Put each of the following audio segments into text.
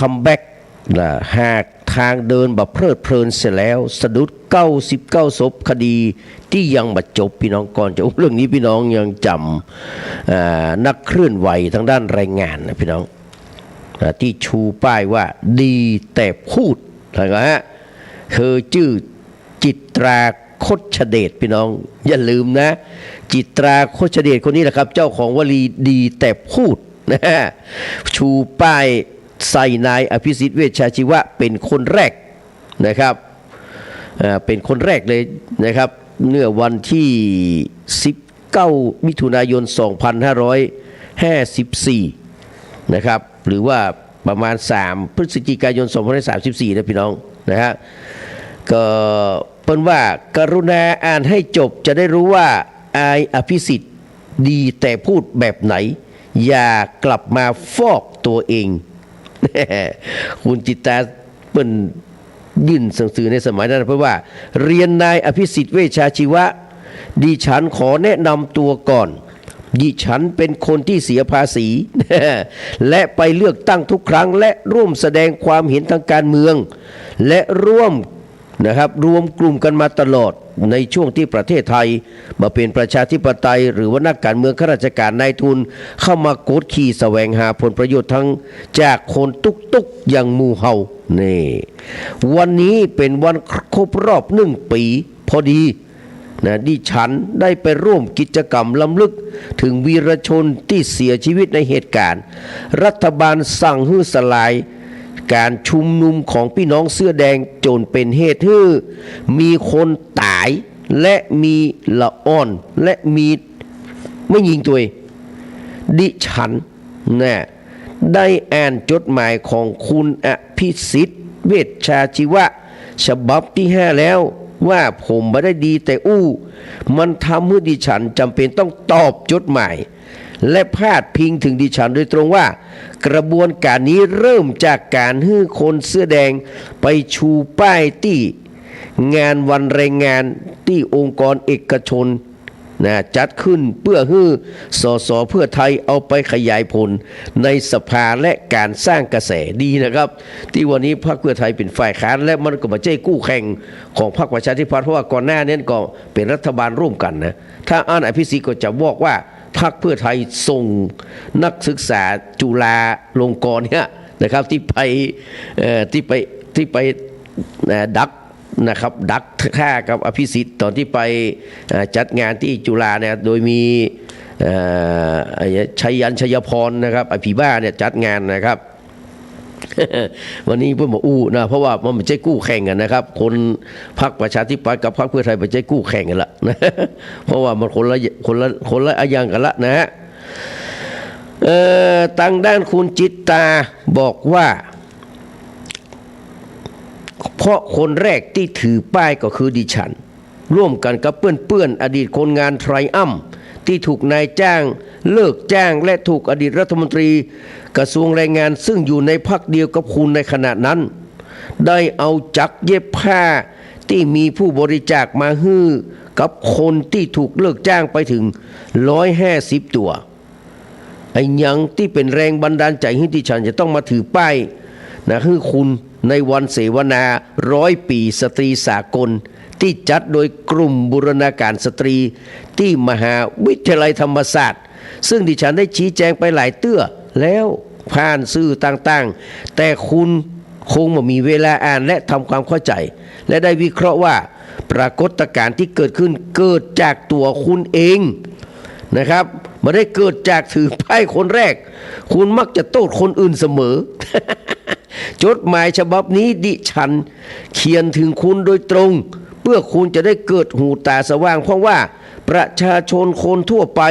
คัมแบ็กนะหากทางเดินแบบเพลิดเพลินเสร็จแล้วสะดุด99ศพคดีที่ยังบัดจบพี่น้องก่อนจะเรื่องนี้พี่น้องยังจำนักเคลื่อนไหวทางด้านแรงงานนะพี่น้องที่ชูป้ายว่าดีแต่พูดนะฮะคือชื่อจิตราคชเดชพี่น้องอย่าลืมนะจิตราคชเดชคนนี้แหละครับเจ้าของวลีดีแต่พูดนะฮะชูป้ายใส่นายอภิสิทธิ์เวชชาชีวะเป็นคนแรกนะครับเป็นคนแรกเลยนะครับเมื่อวันที่19มิถุนายน2554นะครับหรือว่าประมาณ3พฤศจิกายน2534นะพี่น้องนะฮะก็เป็นว่ากรุณาอ่านให้จบจะได้รู้ว่าอภิสิทธิ์ดีแต่พูดแบบไหนอย่ากลับมาฟอกตัวเองคุณจิตตาเป็นยื่นหนังสือในสมัยนั้นเพราะว่าเรียนนายอภิสิทธิ์เวชชาชีวะดิฉันขอแนะนำตัวก่อนดิฉันเป็นคนที่เสียภาษีและไปเลือกตั้งทุกครั้งและร่วมแสดงความเห็นทางการเมืองและร่วมรวมกลุ่มกันมาตลอดในช่วงที่ประเทศไทยมาเป็นประชาธิปไตยหรือว่านักการเมืองข้าราชการนายทุนเข้ามากดขี่แสวงหาผลประโยชน์ทั้งจากคนตุกอย่างมูเฮานี่วันนี้เป็นวันครบรอบ1 ปีพอดีนะดิฉันได้ไปร่วมกิจกรรมล้ำลึกถึงวีรชนที่เสียชีวิตในเหตุการณ์รัฐบาลสั่งให้สลายการชุมนุมของพี่น้องเสื้อแดงจนเป็นเหตุให้มีคนตายและมีละอ่อนและมีไม่ยิงตัวเองดิฉันนะได้อ่านจดหมายของคุณอภิสิทธิ์เวชชาชีวะฉบับที่5แล้วว่าผมไม่ได้ดีแต่มันทำให้ดิฉันจำเป็นต้องตอบจดหมายและพาดพิงถึงดิฉันโดยตรงว่ากระบวนการนี้เริ่มจากการให้คนเสื้อแดงไปชูป้ายที่งานวันแรงงานที่องค์กรเอกชนจัดขึ้นเพื่อให้สสเพื่อไทยเอาไปขยายผลในสภาและการสร้างกระแสดีนะครับที่วันนี้พรรคเพื่อไทยเป็นฝ่ายค้านและมันก็ไม่ใช่กู้แข่งของพรรคประชาธิปัตย์เพราะว่าก่อนหน้านี้ก็เป็นรัฐบาลร่วมกันนะถ้าอ่านอภิสิทธิ์ก็จะบอกว่าพรรคเพื่อไทยส่งนักศึกษาจุฬาลงกรณ์เนี่ยนะครับที่ไปดักฆ่ากับอภิสิทธิ์ตอนที่ไปจัดงานที่จุฬาเนี่ยโดยมีชัยพรนะครับอภิบ้าเนี่ยจัดงานนะครับ วันนี้เพื่อนบอกนะเพราะว่ามันไม่ใช่กู้แข่งกันนะครับคนพรรคประชาธิปัตย์กับพรรคเพื่อไทยไม่ใช่กู้แข่งกันละนะเพราะว่ามันคนละอย่างกันละนะฮะทางด้านคุณจิตตาบอกว่าเพราะคนแรกที่ถือป้ายก็คือดิฉันร่วมกันกับเพื่อนอดีตคนงานไทรอัมที่ถูกนายจ้างเลิกจ้างและถูกอดีตรัฐมนตรีกระทรวงแรงงานซึ่งอยู่ในพรรคเดียวกับคุณในขณะนั้นได้เอาจักรเย็บผ้าที่มีผู้บริจาคมาให้กับคนที่ถูกเลิกจ้างไปถึง150 ตัวไอ้ยังที่เป็นแรงบันดาลใจให้ดิฉันจะต้องมาถือป้ายให้คุณในวันเสวนา100 ปีสตรีสากลที่จัดโดยกลุ่มบูรณาการสตรีที่มหาวิทยาลัยธรรมศาสตร์ซึ่งดิฉันได้ชี้แจงไปหลายเตื้อแล้วผ่านสื่อต่างๆแต่คุณคงไม่มีเวลาอ่านและทำความเข้าใจและได้วิเคราะห์ว่าปรากฏการณ์ที่เกิดขึ้นเกิดจากตัวคุณเองนะครับไม่ได้เกิดจากถือป้ายคนแรกคุณมักจะโทษคนอื่นเสมอ จดหมายฉบับนี้ดิฉันเขียนถึงคุณโดยตรงเพื่อคุณจะได้เกิดหูตาสว่างเพราะว่าประชาชนคนทั่วไป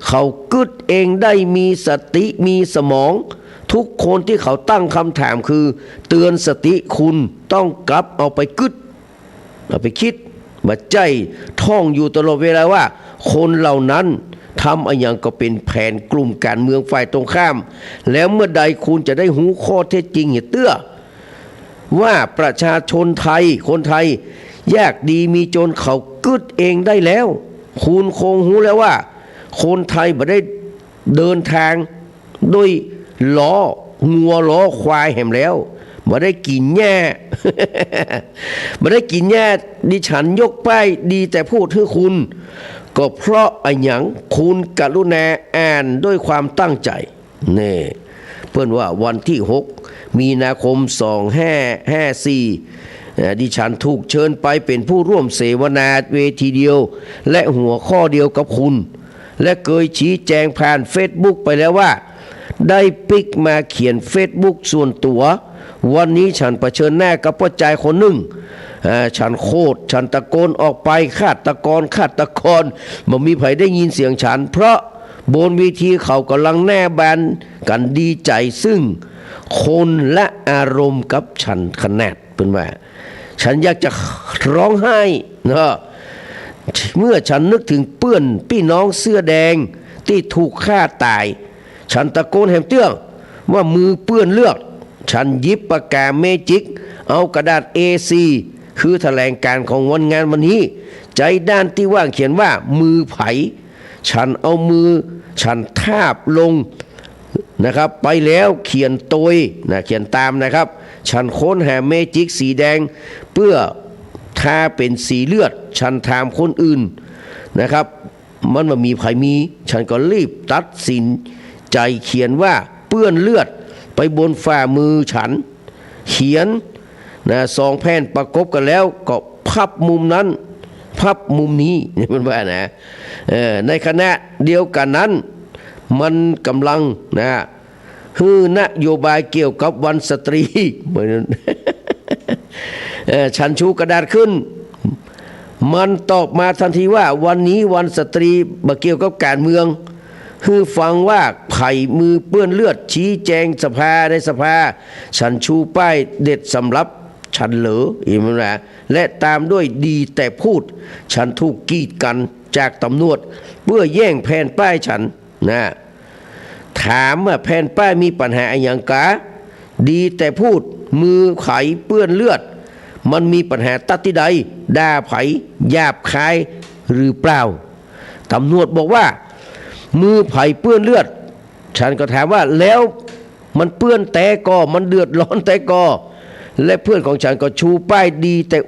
เขากึดเองได้มีสติมีสมองทุกคนที่เขาตั้งคำถามคือเตือนสติคุณต้องกลับเอาไปกึดเอาไปคิดมาใจท่องอยู่ตลอดเวลาว่าคนเหล่านั้นทำอะไรอย่างก็เป็นแผนกลุ่มการเมืองฝ่ายตรงข้ามแล้วเมื่อใดคุณจะได้หูข้อเท็จจริงเตื้อว่าประชาชนไทยคนไทยยากดีมีจนเขากึดเองได้แล้วคุณคงรู้แล้วว่าคนไทยไม่ได้เดินทางด้วยล้อ งัวล้อควายแหมแล้วมาได้กินแย่ มาได้กินแย่ดิฉันยกป้ายดีแต่พูดให้คุณก็เพราะอันหยังคุณกรุณาอ่านด้วยความตั้งใจนี่เพื่อนว่าวันที่6 มีนาคม 2554ดิฉันถูกเชิญไปเป็นผู้ร่วมเสวนาเวทีเดียวและหัวข้อเดียวกับคุณและเคยชี้แจงผ่านเฟซบุ๊กไปแล้วว่าได้ปิกมาเขียนเฟซบุ๊กส่วนตัววันนี้ฉันเผชิญหน้ากับผู้ชายคนหนึ่งฉันโคตรฉันตะโกนออกไปฆาตกรมันมีใครได้ยินเสียงฉันเพราะบนเวทีเขากำลังแน่แบนกันดีใจซึ่งคนและอารมณ์กับฉันขนาดเป็นว่าฉันอยากจะร้องไห้นะเมื่อฉันนึกถึงเพื่อนพี่น้องเสื้อแดงที่ถูกฆ่าตายฉันตะโกนแหมเตื้องว่ามือเปื้อนเลือดฉันหยิบปากกาเมจิกเอากระดาษ A4 คือแถลงการของวันงานวันนี้ใจด้านที่ว่างเขียนว่ามือไผ่ฉันเอามือฉันทาบลงนะครับไปแล้วเขียนโตยนะเขียนตามนะครับฉันค้นหาเมจิกสีแดงเพื่อทาเป็นสีเลือดฉันถามคนอื่นนะครับมันมามีไผ่มีฉันก็รีบตัดสินใจเขียนว่าเปื้อนเลือดไปบนฝ่ามือฉันเขียนนะ2 แผ่นประกบกันแล้วก็พับมุมนั้นพับมุมนี้มันว่านะในขณะเดียวกันนั้นมันกำลังนะฮือนโยบายเกี่ยวกับวันสตรีเหมือนฉันชูกระดาษขึ้นมันตอบมาทันทีว่าวันนี้วันสตรีมาเกี่ยวกับการเมืองคือฟังว่าไผ่มือเปื้อนเลือดชี้แจงสภาในสภาฉันชูป้ายเด็ดสำหรับฉันเหรออีกมั้ยและตามด้วยดีแต่พูดฉันถูกกีดกันจากตำรวจเพื่อแย่งแผ่นป้ายฉันนะถามว่าแผ่นป้ายมีปัญหาอย่างกะดีแต่พูดมือไผ่เปื้อนเลือดมันมีปัญหาตัดที่ใดด่าไผ่หยาบคายหรือเปล่าตำรวจบอกว่ามือไผ่เปื้อนเลือดฉันก็ถามว่าแล้วมันเปื้อนแต่ก็มันเดือดร้อนแต่ก็และเพื่อนของฉันก็ชูป้ายดีแต่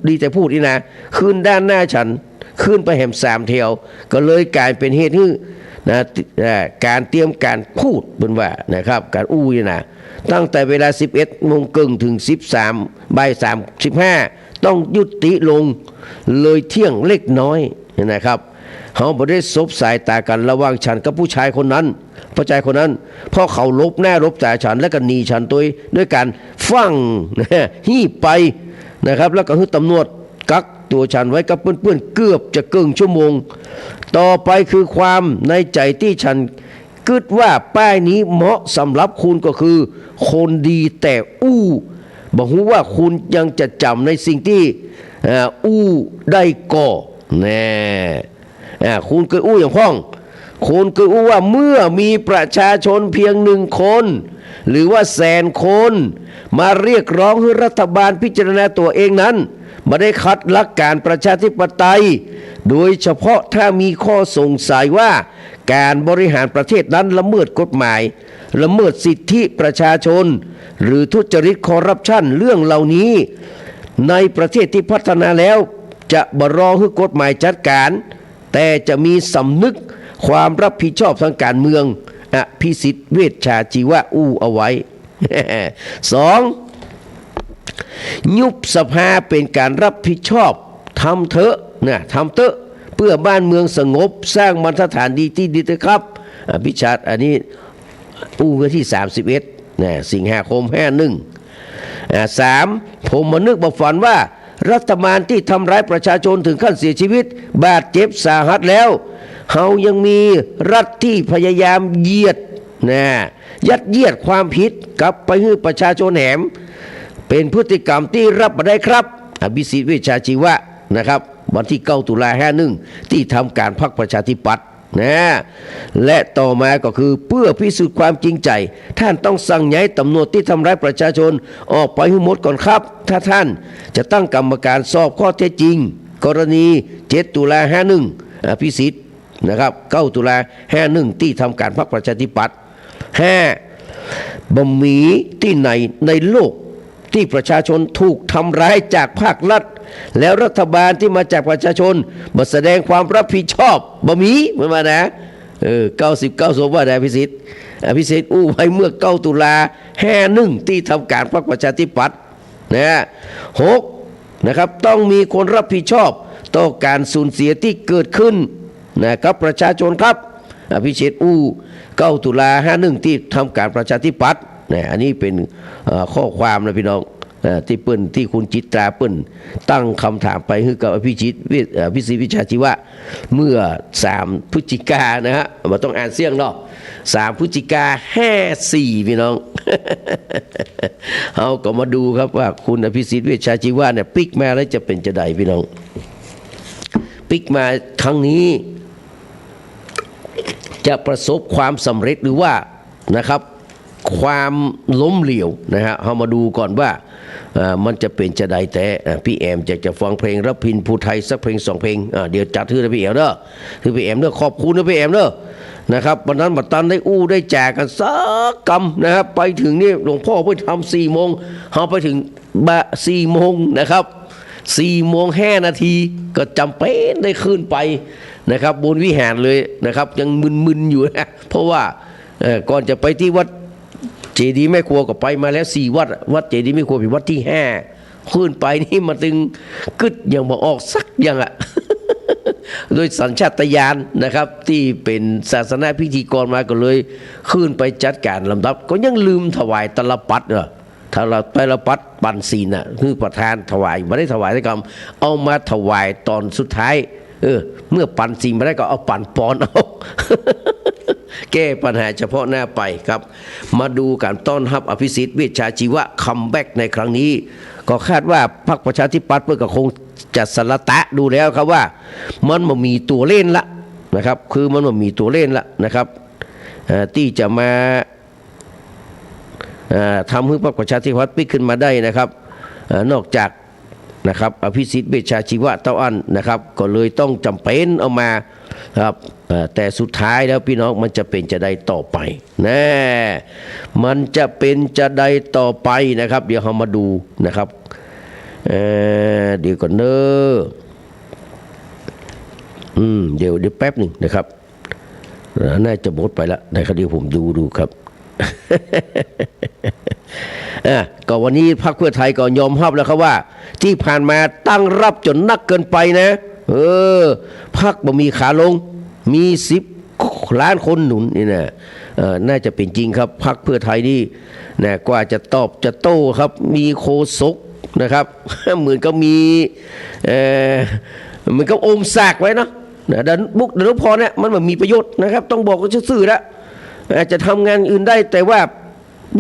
ดีแต่พูดนี่นะขึ้นด้านหน้าฉันขึ้นไปแหม3 แถวก็เลยกลายเป็นเหตุที่นะการเตรียมการพูดเป็นว่านะครับการนี่นะตั้งแต่เวลา 11:30 นถึง 13:35 ต้องยุติลงเลยเที่ยงเล็กน้อยนะครับเขาไม่ได้ซบสายตากันระหว่างฉันกับผู้ชายคนนั้นเพราะเขาลบหน้าลบตาฉันแล้วก็หนีฉันด้วยการฟังหี้ไปนะครับแล้วก็ให้ตำรวจกักตัวฉันไว้กับเพื่อนๆเกือบจะ1 ชั่วโมงต่อไปคือความในใจที่ฉันคิดว่าป้ายนี้เหมาะสำหรับคุณก็คือคนดีแต่บอกว่าคุณยังจะจำในสิ่งที่ได้ก่อแน่คุณเคยอย่างพ้องคุณเคยว่าเมื่อมีประชาชนเพียง1 คนหรือว่า100,000 คนมาเรียกร้องให้รัฐบาลพิจารณาตัวเองนั้นไม่ได้ขัดหลักการประชาธิปไตยโดยเฉพาะถ้ามีข้อสงสัยว่าการบริหารประเทศนั้นละเมิดกฎหมายละเมิดสิทธิประชาชนหรือทุจริตคอร์รัปชันเรื่องเหล่านี้ในประเทศที่พัฒนาแล้วจะบ่รอให้กฎหมายจัดการแต่จะมีสำนึกความรับผิดชอบทางการเมืองพิสิทธิ์เวชชาชีวะเอาไว้ 2. ยุบสภาเป็นการรับผิดชอบทำเถอะเพื่อบ้านเมืองสงบสร้างบรรทัดฐานดีที่ดีเถอะครับพิชาติอันนี้เมื่อที่31 สิงหาคม 51 3. ผมมานึกมาฝันว่ารัฐบาลที่ทำร้ายประชาชนถึงขั้นเสียชีวิตบาดเจ็บสาหัสแล้วเขายังมีรัฐที่พยายามยัดเยียดความผิดกลับไปให้ประชาชนแหมเป็นพฤติกรรมที่รับไม่ได้ครับอภิสิทธิ์เวชชาชีวะนะครับวันที่9 ตุลา 51ที่ทำการพรรคประชาธิปัตย์และต่อมาก็คือเพื่อพิสูจน์ความจริงใจท่านต้องสั่งย้ายตำรวจที่ทำร้ายประชาชนออกไปให้หมดก่อนครับถ้าท่านจะตั้งกรรมการสอบข้อเท็จจริงกรณี7 ตุลา 51อภิสิทธิ์นะครับ9 ตุลา 51ที่ทำการพรรคประชาธิปัตย์ 5. บ่มีที่ไหนในโลกที่ประชาชนถูกทำร้ายจากภาครัฐแล้วรัฐบาลที่มาจากประชาชนมาแสดงความรับผิดชอบบ่มีเหมือนมานะ99 ศพว่าได้พิสิทธิ์อู้ไว้เมื่อ9 ตุลา51ที่ทำการพรรคประชาธิปัตย์นะ6นะครับต้องมีคนรับผิดชอบต่อการสูญเสียที่เกิดขึ้นนะครับประชาชนครับพิเชษอู้9 ตุลา51ที่ทำการประชาธิปัตย์อันนี้เป็นข้อความนะพี่น้องที่เปิ้นที่คุณจิตราเปิ้นตั้งคำถามไปให้กับพิสิทธิ์วิชาชีวะเมื่อ3 พฤศจิกายนนะฮะมาต้องอ่านเสียงเนาะ3 พฤศจิกายน54พี่น้อง เอาก็มาดูครับว่าคุณอภิสิทธิ์วิชาชีวะเนี่ยปิกมาแล้วจะเป็นจะใดพี่น้องปิกมาครั้งนี้จะประสบความสำเร็จหรือว่านะครับความล้มเหลวนะฮะเรามาดูก่อนว่ามันจะเป็นจะใดแต่พี่แอมจะฟังเพลงรับพินภูไทยสักเพลง2 เพลงเดี๋ยวจัดให้พี่แอมเด้อคือพี่แอมเด้อขอบคุณนะพี่แอมเด้อนะครับวันนั้นบัดตันได้อู้ได้แจกกันสักกำนะครับไปถึงนี่หลวงพ่อเพิ่งทำ4 โมงเราไปถึง4 โมงนะครับ4 โมง 5 นาทีก็จำเป็นได้ขึ้นไปนะครับบนวิหารเลยนะครับยังมึนๆอยู่นะเพราะว่าก่อนจะไปที่วัดเจดีย์แม่ครัวก็ไปมาแล้ว4 วัดเจดีย์แม่ครัวเป็นวัดที่5ขึ้นไปนี่มาถึงกึดยังบ่ออกสักอย่างอ่ะ โดยสัญชาตญาณนะครับที่เป็นศาสนาพิธีกรมาก็เลยขึ้นไปจัดการลำดับก็ยังลืมถวายตลปัดถ้าเราตลปัดปันศีลคือประธานถวายไม่ได้ถวายได้กรรมเอามาถวายตอนสุดท้ายเมื่อปันศีลไม่ได้ก็เอาปันปอนเอา แก้ปัญหาเฉพาะหน้าไปครับมาดูการต้อนรับอภิสิทธิ์เวชชาชีวะคัมแบ็กในครั้งนี้ก็คาดว่าพรรคประชาธิปัตย์เพื่อก็คงจะสละตะดูแล้วครับว่ามันมามีตัวเล่นละนะครับคือมันมามีตัวเล่นละนะครับที่จะมาทำให้พรรคประชาธิปัตย์ปิ๊กขึ้นมาได้นะครับนอกจากนะครับอภิสิทธิ์เวชชาชีวะเต้าอั้นนะครับก็เลยต้องจำเป็นเอามาครับแต่สุดท้ายแล้วพี่น้องมันจะเป็นจะได้ต่อไปนะมันจะเป็นจะได้ต่อไปนะครับเดี๋ยวเรามาดูนะครับเดี๋ยวก่อนเนอะเดี๋ยวแป๊บหนึ่งนะครับน่าจะหมดไปแล้วนะครับเดี๋ยวผมดูครับ ก็วันนี้พรรคเพื่อไทยก็ยอมรับแล้วครับว่าที่ผ่านมาตั้งรับจนนักเกินไปนะพรรคบ่มีขาลงมี10 ล้านคนหนุนนี่นะน่าจะเป็นจริงครับพรรคเพื่อไทยนี่นะกว่าจะตอบจะโต้ครับมีโฆษกนะครับ เหมือนก็มีเหมือนกับอมสากไว้นะดันบุกดันพอเนี่ยมันแบบมีประโยชน์นะครับต้องบอกก็ซื่อๆแล้วอาจจะทำงานอื่นได้แต่ว่า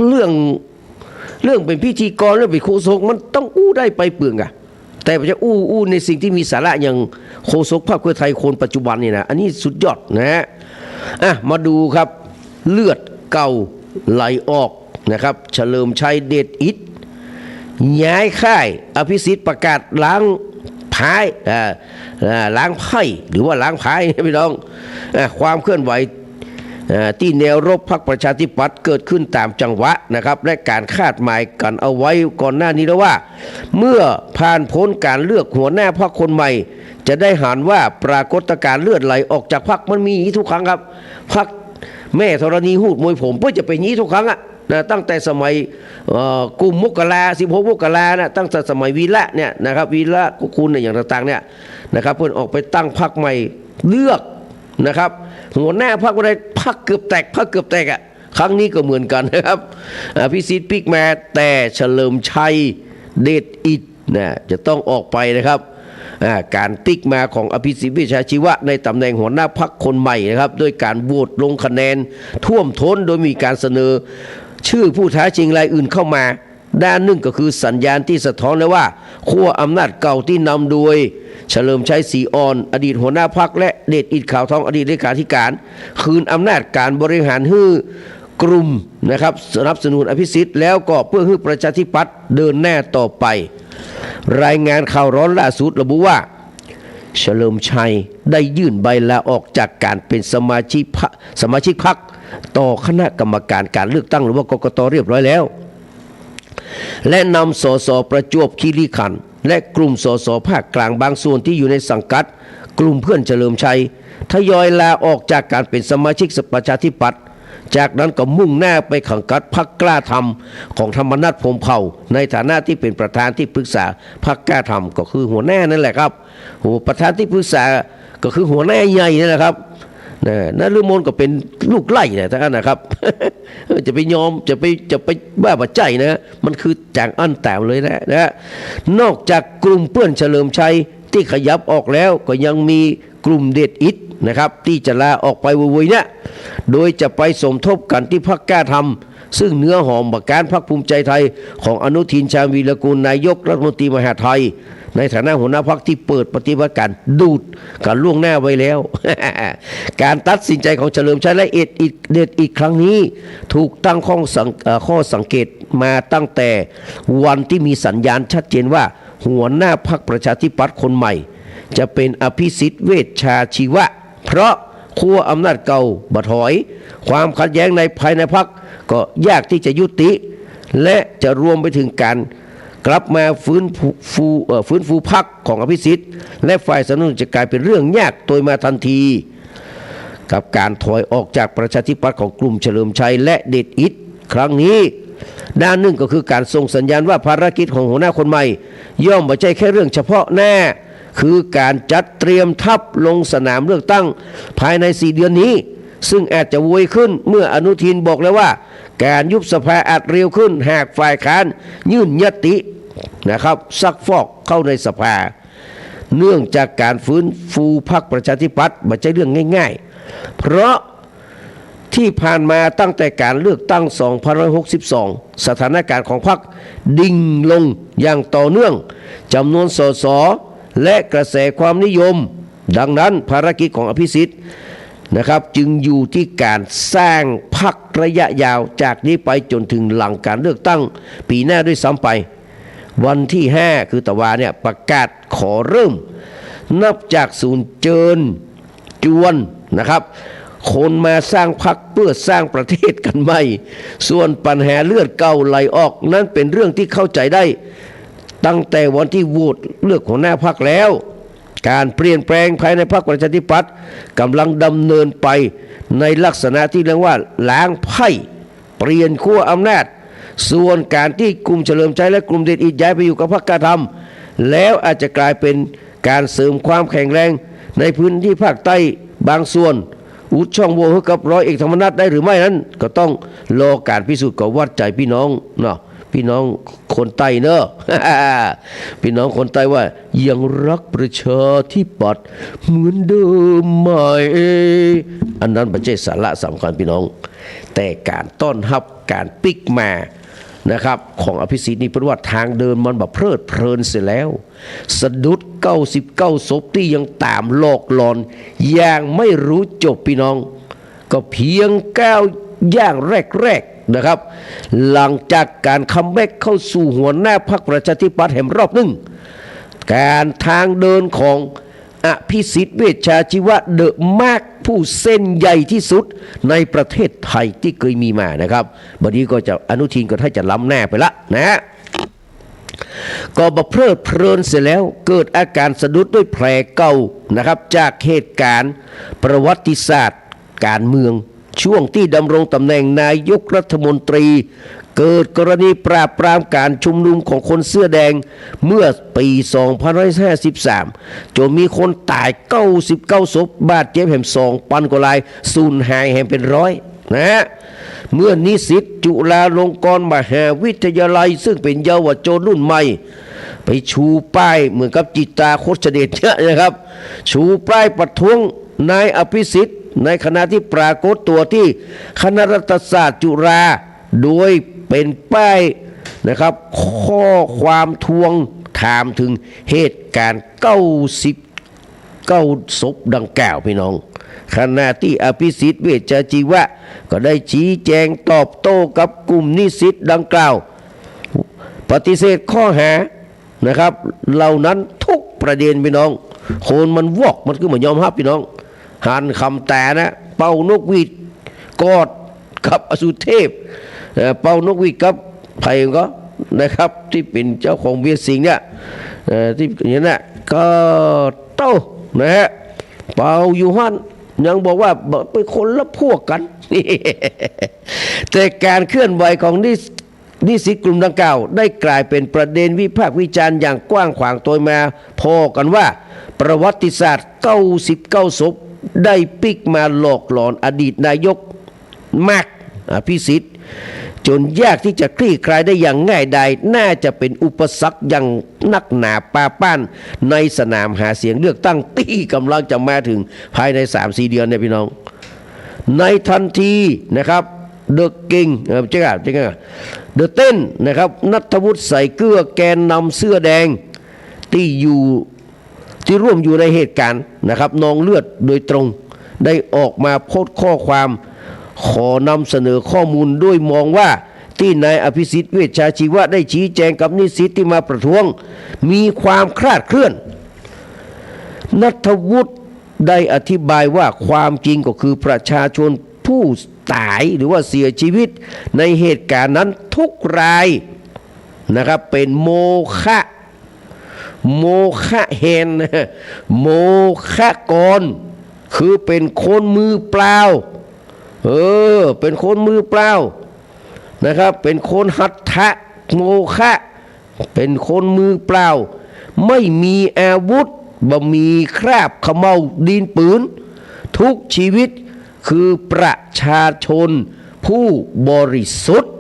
เรื่องเป็นพิธีกรเรื่องเป็นโฆษกมันต้องอู้ได้ไปเปลืองอะแต่จะอู้ในสิ่งที่มีสาระอย่างโฆษกพรรคเพื่อไทยคนปัจจุบันนี่นะอันนี้สุดยอดนะฮะมาดูครับเลือดเก่าไหลออกนะครับเฉลิมชัยเดชอิฐย้ายค่ายอภิสิทธิ์ประกาศล้างพายล้างไพ่หรือว่าล้างพายพี่น้องความเคลื่อนไหวที่แนวรบพรรคประชาธิปัตย์เกิดขึ้นตามจังหวะนะครับและการคาดหมายกันเอาไว้ก่อนหน้านี้แล้วว่าเมื่อผ่านพ้นการเลือกหัวหน้าพรรคคนใหม่จะได้เห็นว่าปรากฏการณ์เลือดไหลออกจากพรรคมันมีทุกครั้งครับพรรคแม่ธรณีหูดมวยผมเพื่อจะเป็นนี้ทุกครั้งนะตั้งแต่สมัยกลุ่มมุกลา16 มุกลานะตั้งแต่สมัยวีระเนี่ยนะครับวีระกุคุณเนี่ยอย่างต่างๆเนี่ยนะครับเพื่อนออกไปตั้งพรรคใหม่เลือกนะครับหัวหน้าพรรคอะไรพรรคเกือบแตกครั้งนี้ก็เหมือนกันนะครับพิสิทธิ์ปิกแมทแต่เฉลิมชัยเดชอิฐนะจะต้องออกไปนะครับการติ๊กมาของอภิสิทธิ์วิชาชีวะในตำแหน่งหัวหน้าพรรคคนใหม่นะครับด้วยการโหวตลงคะแนนท่วมท้นโดยมีการเสนอชื่อผู้ท้าชิงรายอื่นเข้ามาด้านหนึ่งก็คือสัญญาณที่สะท้อนเลยว่าขั้วอำนาจเก่าที่นำโดยเฉลิมชัยศรีอ่อนอดีตหัวหน้าพรรคและเดชอิฐขาวทองอดีตเลขาธิการคืนอำนาจการบริหารให้กลุ่มนะครับสนับสนุนอภิสิทธิ์แล้วก็เพื่อให้ประชาธิปัตย์เดินหน้าต่อไปรายงานข่าวร้อนล่าสุดระบุว่าเฉลิมชัยได้ยื่นใบลาออกจากการเป็นสมาชิกพรรค ต่อคณะกรรมการการเลือกตั้งหรือว่ากกต.เรียบร้อยแล้วและนำสสประจวบคีรีขันธ์และกลุ่มสสภาคกลางบางส่วนที่อยู่ในสังกัดกลุ่มเพื่อนเฉลิมชัยทยอยลาออกจากการเป็นสมาชิกประชาธิปัตย์จากนั้นก็มุ่งหน้าไปขังกัดพรรคกล้าธรรมของธรรมนัสพรหมเผ่าในฐานะที่เป็นประธานที่ปรึกษาพรรคกล้าธรรมก็คือหัวหน้านั่นแหละครับประธานที่ปรึกษาก็คือหัวหน้าใหญ่นั่นแหละครับนฤมลก็เป็นลูกไล่นะท่านนะครับ จะไปยอมจะไปบ้าบัดใจนะมันคือจางอั้นแต้มเลยนะนอกจากกลุ่มเพื่อนเฉลิมชัยที่ขยับออกแล้วก็ยังมีกลุ่มเดชอิทนะครับที่จะลาออกไปวุยๆเนี่ยโดยจะไปสมทบกันที่พรรคกล้าธรรมซึ่งเนื้อหอมบักการพรรคภูมิใจไทยของอนุทินชาญวีรกูลนายกรัฐมนตรีมหาดไทยในฐานะหัวหน้าพรรคที่เปิดปฏิบัติการดูดการล่วงหน้าไว้แล้ว การตัดสินใจของเฉลิมชัยและเดชอีกครั้งนี้ถูกตั้งข้อสังเกตมาตั้งแต่วันที่มีสัญญาณชัดเจนว่าหัวหน้าพรรคประชาธิปัตย์คนใหม่จะเป็นอภิสิทธิ์เวชชาชีวะเพราะขั้วอำนาจเก่าบัดถอยความขัดแย้งในภายในพรรคก็ยากที่จะยุติและจะรวมไปถึงการกลับมาฟื้นฟูพรรคของอภิสิทธิ์และฝ่ายสนับสนุนจะกลายเป็นเรื่องยากโดยมาทันทีกับการถอยออกจากประชาธิปัตย์ของกลุ่มเฉลิมชัยและเดชอิทครั้งนี้ด้านหนึ่งก็คือการส่งสัญญาณว่าภารกิจของหัวหน้าคนใหม่ย่อมไม่ใช่แค่เรื่องเฉพาะหน้าคือการจัดเตรียมทัพลงสนามเลือกตั้งภายใน4 เดือนนี้ซึ่งอาจจะวุ่ยขึ้นเมื่ออนุทินบอกแล้วว่าการยุบสภาอาจเร็วขึ้นหากฝ่ายค้านยื่นยตินะครับซักฟอกเข้าในสภาเนื่องจากการฟื้นฟูพรรคประชาธิปัตย์ไม่ใช่เรื่องง่ายๆเพราะที่ผ่านมาตั้งแต่การเลือกตั้ง2562สถานการณ์ของพรรคดิ่งลงอย่างต่อเนื่องจำนวนสสและกระแสความนิยมดังนั้นภารกิจของอภิสิทธิ์นะครับจึงอยู่ที่การสร้างพรรคระยะยาวจากนี้ไปจนถึงหลังการเลือกตั้งปีหน้าด้วยซ้ำไปวันที่5คือตะวาเนี่ยประกาศขอเริ่มนับจากศูนย์เจิญจวนนะครับคนมาสร้างพรรคเพื่อสร้างประเทศกันใหม่ส่วนปัญหาเลือดเก่าไหลออกนั้นเป็นเรื่องที่เข้าใจได้ตั้งแต่วันที่โหวตเลือกหัวหน้าพรรคแล้วการเปลี่ยนแปลงภายในพรรคประชาธิปัตย์กำลังดำเนินไปในลักษณะที่เรียกว่าล้างไพ่เปลี่ยนขั้วอำนาจส่วนการที่กลุ่มเฉลิมชัยและกลุ่มเดชอิทย้ายไปอยู่กับพรรคกล้าธรรมแล้วอาจจะกลายเป็นการเสริมความแข็งแรงในพื้นที่ภาคใต้บางส่วนอุดช่องโหว่ให้กับร้อยเอกธรรมนัสได้หรือไม่นั้นก็ต้องรอการพิสูจน์กับวัดใจพี่น้องเนาะพี่น้องคนใต้เนอะ พี่น้องคนใต้ว่ายังรักประชาธิปัตย์เหมือนเดิมไหมอันนั้นไม่ใช่สาระสำคัญพี่น้องแต่การต้อนรับการปิกมานะครับของอภิสิทธิ์นี่เป็นว่าทางเดินมันแบบเพลิดเพลินเสียแล้วสะดุด99ศพที่ยังตามหลอกหลอนอย่างไม่รู้จบพี่น้องก็เพียงก้าวย่างแรกๆนะครับหลังจากการคัมแบ็กเข้าสู่หัวหน้าพรรคประชาธิปัตย์แห่งรอบหนึ่งการทางเดินของอภิสิทธิ์เวชชาชีวะเดอะมากผู้เส้นใหญ่ที่สุดในประเทศไทยที่เคยมีมานะครับบัดนี้ก็จะอนุทินก็ถ้าจะล้ำหน้าไปละนะฮะก็บเพลิดเพลินเสร็จแล้วเกิดอาการสะดุดด้วยแผลเก่านะครับจากเหตุการณ์ประวัติศาสตร์การเมืองช่วงที่ดำรงตำแหน่งนายกรัฐมนตรีเกิดกรณีปราบปรามการชุมนุมของคนเสื้อแดงเมื่อปี2553จนมีคนตาย99ศพบาดเจ็บแห่ง2,000 กว่ารายสูญหายแห่งเป็นร้อยนะฮะเมื่อนิสิตจุฬาลงกรณ์มหาวิทยาลัยซึ่งเป็นเยาวชนรุ่นใหม่ไปชูป้ายเหมือนกับจิตาโคชเดชเนี่ยนะครับชูป้ายประท้วงนายอภิสิทธิ์ในขณะที่ปรากฏตัวที่คณะรัฐศาสตร์จุฬาโดยเป็นป้ายนะครับข้อความทวงถามถึงเหตุการณ์99ศพดังกล่าวพี่น้องขณะที่อภิสิทธิ์เวชชาชีวะก็ได้ชี้แจงตอบโต้กับกลุ่มนิสิตดังกล่าวปฏิเสธข้อหานะครับเหล่านั้นทุกประเด็นพี่น้องคนมันวอกมันคือเหมือนยอมรับพี่น้องหันคำแต่นะเป่านกหวีด กอดกับอสุเทพเป่านกหวีดกับไผ่ก็นะครับที่เป็นเจ้าของเวียสิงห์เนี่ยที่อย่างนี้นะก็โตนะฮะเป่าอยู่ฮั่นยังบอกว่าเป็นคนละพวกกัน แต่การเคลื่อนไหวของนิสิตกลุ่มดังกล่าวได้กลายเป็นประเด็นวิพากษ์วิจารณ์อย่างกว้างขวางโดยมาพอกันว่าประวัติศาสตร์99ศพได้ปิกมาหลอกหลอนอดีตนายกมากอภิสิทธิ์จนยากที่จะคลี่คลายได้อย่างง่ายดายน่าจะเป็นอุปสรรคอย่างนักหนาปาป้านในสนามหาเสียงเลือกตั้งที่กำลังจะมาถึงภายใน 3-4 เดือนเนี่ยพี่น้องในทันทีนะครับเดอะกิงเดอะเต้นนะครับณัฐวุฒิใส่เกลือแกนนำเสื้อแดงที่ร่วมอยู่ในเหตุการณ์นะครับนองเลือดโดยตรงได้ออกมาโพสต์ข้อความขอนำเสนอข้อมูลด้วยมองว่าที่นายอภิสิทธิ์เวชชาชีวะได้ชี้แจงกับนิสิตที่มาประท้วงมีความคลาดเคลื่อนณัฐวุฒิได้อธิบายว่าความจริงก็คือประชาชนผู้ตายหรือว่าเสียชีวิตในเหตุการณ์นั้นทุกรายนะครับเป็นโมฆะเฮนโมฆะกรคือเป็นคนมือเปล่าเป็นคนมือเปล่านะครับเป็นคนหัตถะโมฆะเป็นคนมือเปล่าไม่มีอาวุธบ่มีคราบเขม่าดินปืนทุกชีวิตคือประชาชนผู้บริสุทธิ์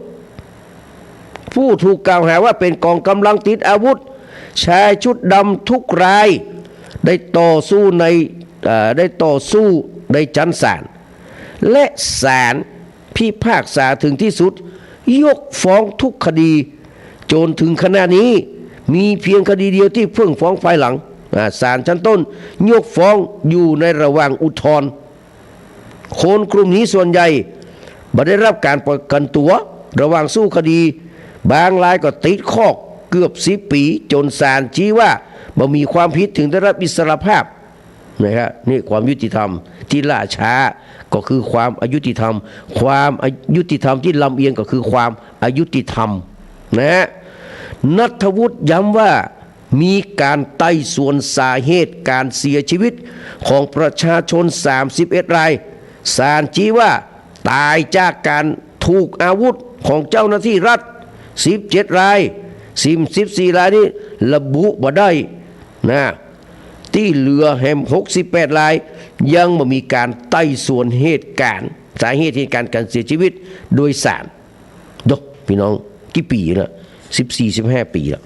ผู้ถูกกล่าวหาว่าเป็นกองกำลังติดอาวุธชายชุดดำทุกรายได้ต่อสู้ในชั้นศาลและศาลพิพากษาถึงที่สุดยกฟ้องทุกคดีจนถึงขณะนี้มีเพียงคดีเดียวที่เพิ่งฟ้องภายหลังศาลชั้นต้นยกฟ้องอยู่ในระหว่างอุทธรณ์คนกลุ่มนี้ส่วนใหญ่ไม่ได้รับการประกันตัวระหว่างสู้คดีบางรายก็ติดคุกเกือบ10 ปีจนศาลชี้ว่าบ่มีความผิดถึงได้รับอิสรภาพนะครับนี่ความยุติธรรมที่ล่าช้าก็คือความอายุติธรรมความอายุติธรรมที่ลำเอียงก็คือความอายุติธรรมนะฮะณัฐวุฒิย้ำว่ามีการไต่สวนสาเหตุการเสียชีวิตของประชาชน31 รายศาลชี้ว่าตายจากการถูกอาวุธของเจ้าหน้าที่รัฐ17 ราย14 รายนี้ระบุบ่ได้นะที่เหลือแห่ม68 รายยังไม่มีการไต่สวนเหตุการณ์สาเหตุการเสียชีวิตโดยศาลดกพี่น้องกี่ปีแล้ว14-15 ปีแล้ว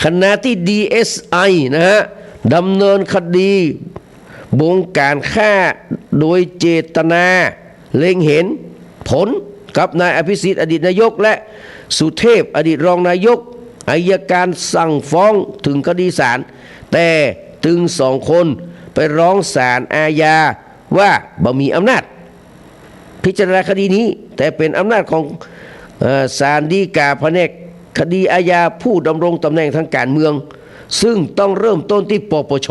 ขณะที่ DSI นะฮะดำเนินคดีบงการฆ่าโดยเจตนาเล็งเห็นผลกับนายอภิสิทธิ์อดีตนายกและสุเทพอดีตรองนายกอัยการสั่งฟ้องถึงคดีศาลแต่ถึง2 คนไปร้องศาลอาญาว่าบ่มีอำนาจพิจารณาคดีนี้แต่เป็นอำนาจของศาลฎีกาแผนกคดีอาญาผู้ดำรงตำแหน่งทางการเมืองซึ่งต้องเริ่มต้นที่ปปช.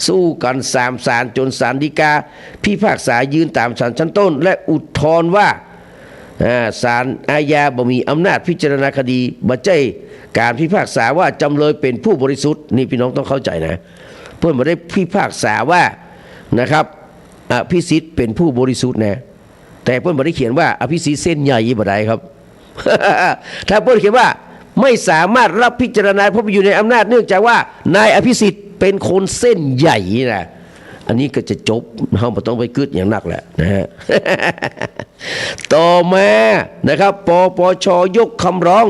สู้กัน3 ศาลจนศาลฎีกาพิพากษายืนตามศาลชั้นต้นและอุทธรณ์ว่าศาลอาญาบ่มีอำนาจพิจารณาคดีบ่ใช่การพิพากษาว่าจำเลยเป็นผู้บริสุทธิ์นี่พี่น้องต้องเข้าใจนะเพื่อนบ่ได้พิพากษาว่านะครับอภิสิทธิ์เป็นผู้บริสุทธิ์นะแต่เพื่อนบ่ได้เขียนว่าอภิสิทธิ์เส้นใหญ่บ่ได้ครับ ถ้าเพื่อนเขียนว่าไม่สามารถรับพิจารณาเพราะอยู่ในอำนาจเนื่องจากว่านายอภิสิทธิ์เป็นคนเส้นใหญ่นะอันนี้ก็จะจบเราไม่ต้องไปกึดอย่างนักแหละนะฮะ ต่อมานะครับปปช.ยกคำร้อง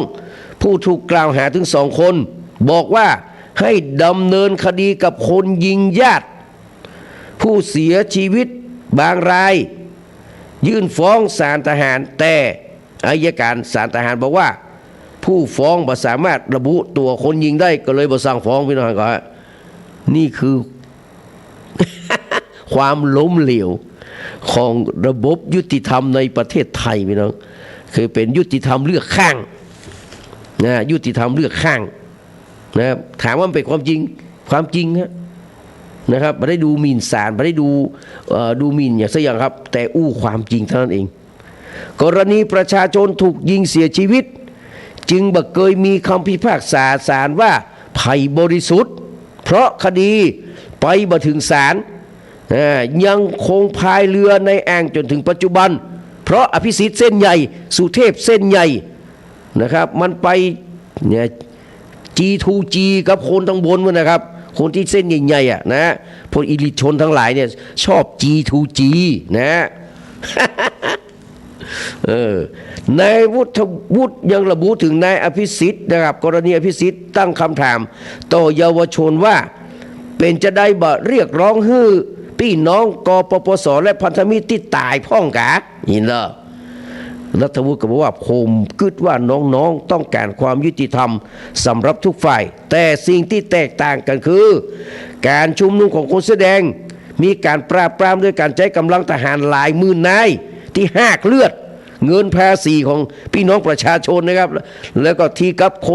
ผู้ถูกกล่าวหาถึง2 คนบอกว่าให้ดำเนินคดีกับคนยิงญาติผู้เสียชีวิตบางรายยื่นฟ้องศาลทหารแต่อัยการศาลทหารบอกว่าผู้ฟ้องบ่สามารถระบุตัวคนยิงได้ก็เลยบ่สั่งฟ้องพี่น้องก็นี่คือ ความล้มเหลวของระบบยุติธรรมในประเทศไทยพี่น้องคือเป็นยุติธรรมเลือกข้างนะยุติธรรมเลือกข้างนะถามว่ามันเป็นความจริงฮะ นะครับไม่ได้ดูหมิ่นศาลไม่ได้ดูหมิ่นอย่างสักอย่างครับแต่อู้ความจริงเท่านั้นเองกรณีประชาชนถูกยิงเสียชีวิตจึงบ่เคยมีคำพิพากษาศาลว่าไผ่บริสุทธิ์เพราะคดีไปบ่ถึงศาลยังคงพายเรือในแอ่งจนถึงปัจจุบันเพราะอภิสิทธิ์เส้นใหญ่สุเทพเส้นใหญ่นะครับมันไปเนี่ย G2G กับคนทั้งบนมันนะครับคนที่เส้นใหญ่ๆอ่ะนะพวกอิลิทชนทั้งหลายเนี่ยชอบ G2G นะนายวุฒิยังระบุถึงนายอภิสิทธิ์นะครับกรณีอภิสิทธิ์ตั้งคำถามต่อเยาวชนว่าเป็นจะได้บ่เรียกร้องให้พี่น้องกปปสและพันธมิตรที่ตายพ่องกะยินเหรอรัฐวุฒิก็บอกว่าผมคิดว่าน้องๆต้องการความยุติธรรมสำหรับทุกฝ่ายแต่สิ่งที่แตกต่างกันคือการชุมนุมของคนแสดงมีการปราบปรามด้วยการใช้กำลังทหารหลายหมื่นนายที่หากเลือดเงินภาษีของพี่น้องประชาชนนะครับแล้วก็ที่กับค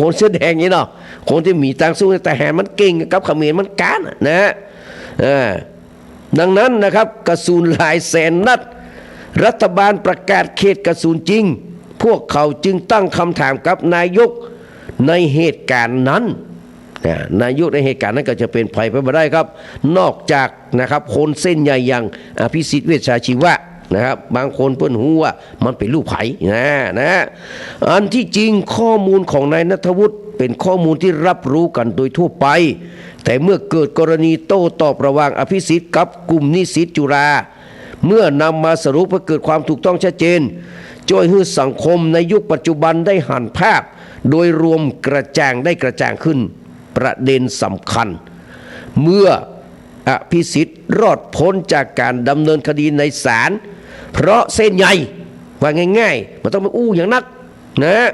นแสดงนี่เนาะคนที่มีตังสู้แต่ทหารมันเก่งกับเขมรมันก้านนะดังนั้นนะครับกระสุนหลายแสนนัดรัฐบาลประกาศเขตกระสุนจริงพวกเขาจึงตั้งคำถามกับนายกในเหตุการณ์นั้นนายกในเหตุการณ์นั้นก็จะเป็นภัยไปไม่ได้ครับนอกจากนะครับคนเส้นใหญ่อย่างอภิสิทธิ์เวชชาชีวะนะครับบางคนเพิ่นหูว่ามันเป็นลูกไผ่นะอันที่จริงข้อมูลของนายณัฐวุฒิเป็นข้อมูลที่รับรู้กันโดยทั่วไปแต่เมื่อเกิดกรณีโต้ตอบระหว่างอภิสิทธิ์กับกลุ่มนิสิตจุฬาเมื่อนำมาสรุปให้เกิดความถูกต้องชัดเจนช่วยให้สังคมในยุคปัจจุบันได้หันภาพโดยรวมกระจ่างขึ้นประเด็นสำคัญเมื่ออภิสิทธิ์รอดพ้นจากการดำเนินคดีในศาลเพราะเส้นใหญ่ว่าง่ายๆมันต้องไปอู้อย่างนักนะ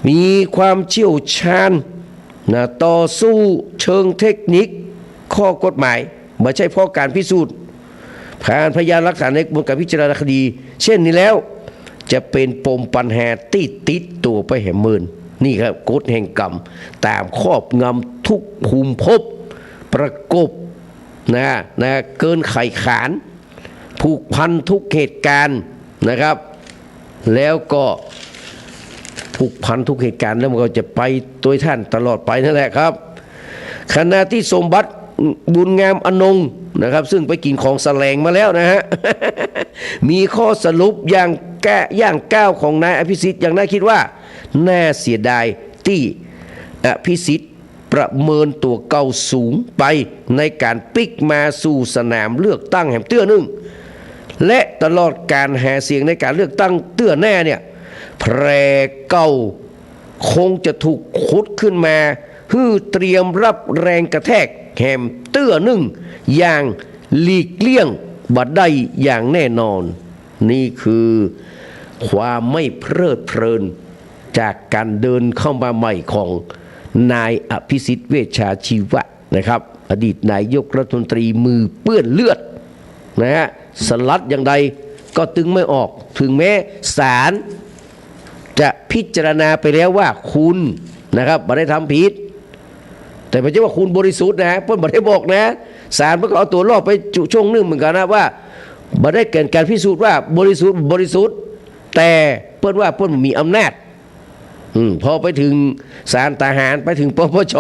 มีความเชี่ยวชาญนะต่อสู้เชิงเทคนิคข้อกฎหมายไม่ใช่เพราะการพิสูจน์ผ่านพยานหลักฐานในกระบวนการพิจารณาคดีเช่นนี้แล้วจะเป็นปมปัญหาติดตัวไปแห่งมืนนี่ครับกฎแห่งกรรมตามครอบงำทุกภูมิภพประกบนะเกินไขขานผูกพันทุกเหตุการณ์นะครับแล้วก็ผูกพันทุกเหตุการณ์แล้วมันก็จะไปโดยท่านตลอดไปนั่นแหละครับขณะที่สมบัติบุญงามอนงนะครับซึ่งไปกินของแสลงมาแล้วนะฮะ มีข้อสรุปอย่างก้าวของนายอภิสิทธิ์อย่างน่าคิดว่าน่าเสียดายที่อภิสิทธิ์ประเมินตัวเก่าสูงไปในการปิกมาสู่สนามเลือกตั้งแห่งเตื้อนึ่งและตลอดการหาเสียงในการเลือกตั้งเตื้อแน่เนี่ยแพรเก่าคงจะถูกขุดขึ้นมาเพื่อเตรียมรับแรงกระแทกแหมเตื้อนึ่งอย่างหลีกเลี่ยงบัดได้อย่างแน่นอนนี่คือความไม่เพลิดเพลินจากการเดินเข้ามาใหม่ของนายอภิสิทธิ์เวชชาชีวะนะครับอดีตนายกรัฐมนตรีมือเปื้อนเลือดนะฮะสลัดอย่างใดก็ตึงไม่ออกถึงแม้ศาลจะพิจารณาไปแล้วว่าคุณนะครับไม่ได้ทำผิดแต่ไม่ใช่ว่าคุณบริสุทธิ์นะเพิ่นไม่ได้บอกนะศาลมันก็เอาตัวรอดไปช่วงนึงเหมือนกันนะว่าไม่ได้เกิดการพิสูจน์ว่าบริสุทธิ์แต่เพิ่นว่าเพิ่นมีอำนาจพอไปถึงศาลทหารไปถึงปปช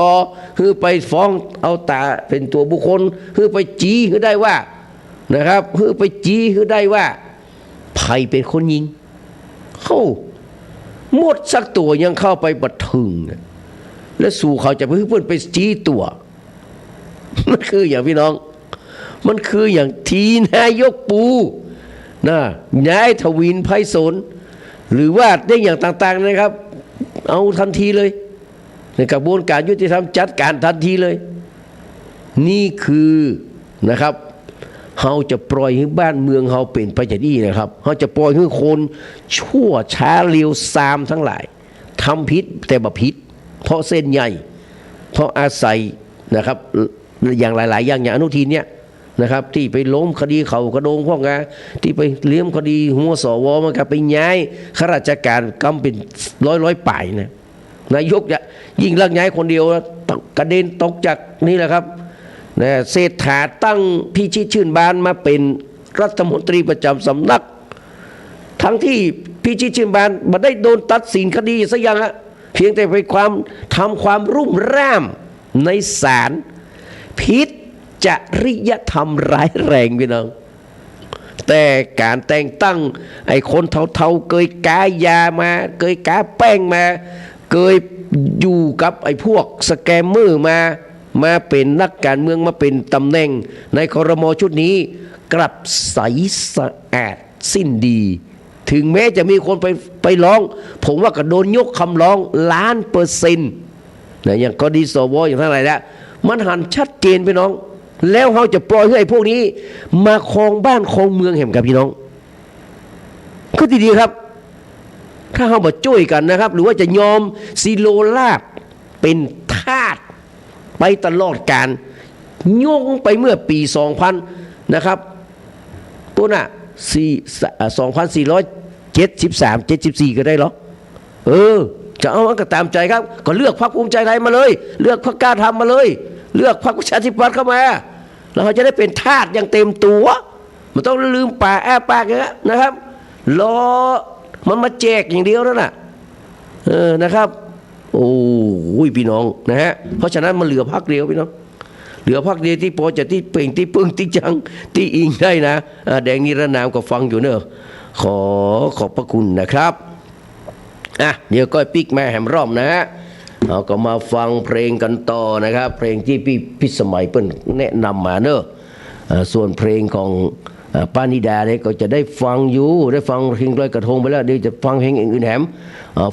คือไปฟ้องเอาตาเป็นตัวบุคคลคือไปจี้คือได้ว่านะครับคือไปจี้คือได้ว่าไผ่เป็นคนยิงเข้าหมดสักตัวยังเข้าไปบัดถึงและสู่เขาจะเพื่อนไปจี้ตัวมันคืออย่างพี่น้องมันคืออย่างทีนายกปูนะย้ายทวินไพศาลหรือว่าได้อย่างต่างๆนะครับเอาทันทีเลยในกระบวนการยุติธรรมจัดการทันทีเลยนี่คือนะครับเราจะปล่อยให้บ้านเมืองเราเป็นไปอย่างนี้นะครับเราจะปล่อยให้คนชั่วช้าเร็วซามทั้งหลายทำผิดแต่บ่ผิดเพราะเส้นใหญ่เพราะอาศัยนะครับอย่างหลายๆอย่างอนุทินเนี่ยนะครับที่ไปล้มคดีเขากระโดงพวกงาที่ไปเลี้ยมคดีหัวสวมันก็ไปย้ายข้าราชการกำเป็นร้อยป่ายนะ นายกจะยิ่งลักษณ์ย้ายคนเดียวกระเด็นตกจากนี่แหละครับนะเศรษฐาตั้งพิชิตชื่นบานมาเป็นรัฐมนตรีประจำสำนักทั้งที่พิชิตชื่นบานมาได้โดนตัดสินคดีซะยังฮะเพียงแต่ไปทำความรุ่มร่ามในศาลผิดจริยธรรมร้ายแรงพี่น้องแต่การแต่งตั้งไอ้คนเทาๆเกยกายามาเกยกาแป้งมาเกยอยู่กับไอ้พวกสแกมเมอร์มาเป็นนักการเมืองมาเป็นตำแหน่งในครม.ชุดนี้กลับใสสะอาดสิ้นดีถึงแม้จะมีคนไปร้องผมว่าก็โดนยกคำร้อง1,000,000%นะอย่างกรณีสวอย่างทั้งหลายแล้วมันหันชัดเจนพี่น้องแล้วเขาจะปล่อยให้พวกนี้มาครองบ้านครองเมืองแห่งกับพี่น้องก็ดีๆครับถ้าเขามาช่วยกันนะครับหรือว่าจะยอมซีโรลาบเป็นทาสไปตลอดการโยงไปเมื่อปี 2000 นะครับปุ่นอ่ะ2473-74ก็ได้หรอจะเอาก็ตามใจครับก็เลือกพรรคภูมิใจไทยมาเลยเลือกพรรคกล้าทำมาเลยเลือกพรรคประชาธิปัตย์เข้ามาแล้วเขาจะได้เป็นทาสอย่างเต็มตัวมันต้องลืมป่าแอบปากอย่างนี้นะครับรอมันมาแจกอย่างเดียวนั่นน่ะนะครับโอ้ยพี่น้องนะฮะเพราะฉะนั้นมันเหลือพรรคเดียวพี่น้องเหลือพรรคเดียวที่พอจะที่เป่งที่ปึ้งที่จังที่อิงได้นะแดงนิรนามก็ฟังอยู่เนอะขอบพระคุณนะครับเดี๋ยวก็ปิกแม่แหมรอบนะฮะเราก็มาฟังเพลงกันต่อนะครับเพลงที่พี่พิสมัยเปิ้นแนะนำมาเนอะส่วนเพลงของป้านิดาเนี่ยก็จะได้ฟังอยู่ได้ฟังเพลงลอยกระทงไปแล้วเดี๋ยวจะฟังเพลงอื่นแหม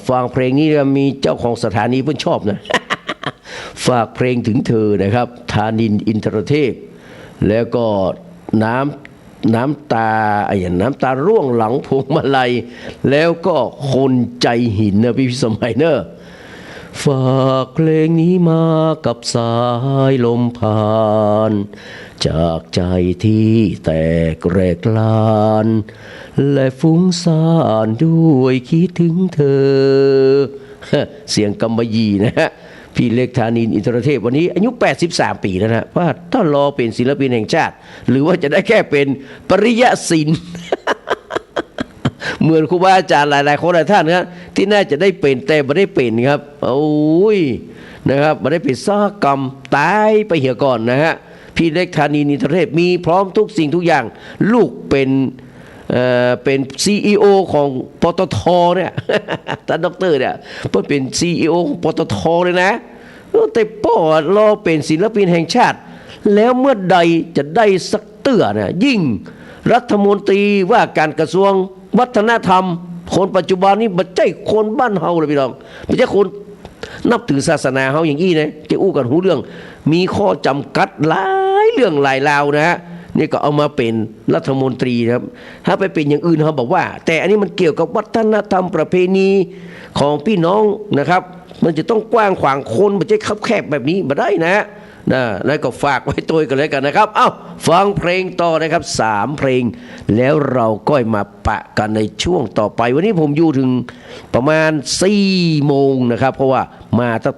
ฟังเพลงนี้มีเจ้าของสถานีเพิ่นชอบนะ ฝากเพลงถึงเธอนะครับธานินอินทรเทพแล้วก็น้ำตาน้ำตาร่วงหลังพวงมาลัยแล้วก็คนใจหินนะพี่พิสมัยเนอะฝากเพลงนี้มากับสายลมผ่านจากใจที่แตกแรกลานและฟุ้งซ่านด้วยคิดถึงเธอเสียงกำมะหยี่นะฮะพี่เล็กธานินอินทรเทพวันนี้อายุ83 ปีแล้วนะว่าถ้ารอเป็นศิลปินแห่งชาติหรือว่าจะได้แค่เป็นปริยศิลป์ เหมือนครูบาอาจารย์หลายๆคนหลายท่านนะที่น่าจะได้เป็นแต่ไม่ได้เป็นครับโอ้ยนะครับไม่ได้เป็นซากรรมตายไปเหี่ยก่อนนะฮะพี่เล็กธานีนินทรเทพมีพร้อมทุกสิ่งทุกอย่างลูกเป็น CEO ของปตทเนี่ยท่านดรเนี่ยเพื่อเป็น CEO ของปตทเลยนะแต่พ่อรอเป็นศิลปินแห่งชาติแล้วเมื่อใดจะได้สักเตื้อเนี่ยยิ่งรัฐมนตรีว่าการกระทรวงวัฒนธรรมคนปัจจุบันนี้ไม่ใช่คนบ้านเฮาเลยพี่น้องไม่ใช่คนนับถือศาสนาเฮาอย่างอี้นะจะอู้กันหูเรื่องมีข้อจำกัดหลายเรื่องหลายราวนะฮะนี่ก็เอามาเป็นรัฐมนตรีครับถ้าไปเป็นอย่างอื่นเขาบอกว่าแต่อันนี้มันเกี่ยวกับวัฒนธรรมประเพณีของพี่น้องนะครับมันจะต้องกว้างขวางคนไม่ใช่คับแคบแบบนี้มาได้นะแล้วก็ฝากไว้ตัวกันเลยกันนะครับฟังเพลงต่อนะครับ3 เพลงแล้วเราก็มาปะกันในช่วงต่อไปวันนี้ผมอยู่ถึงประมาณ4 โมงนะครับเพราะว่ามาตั้งแต่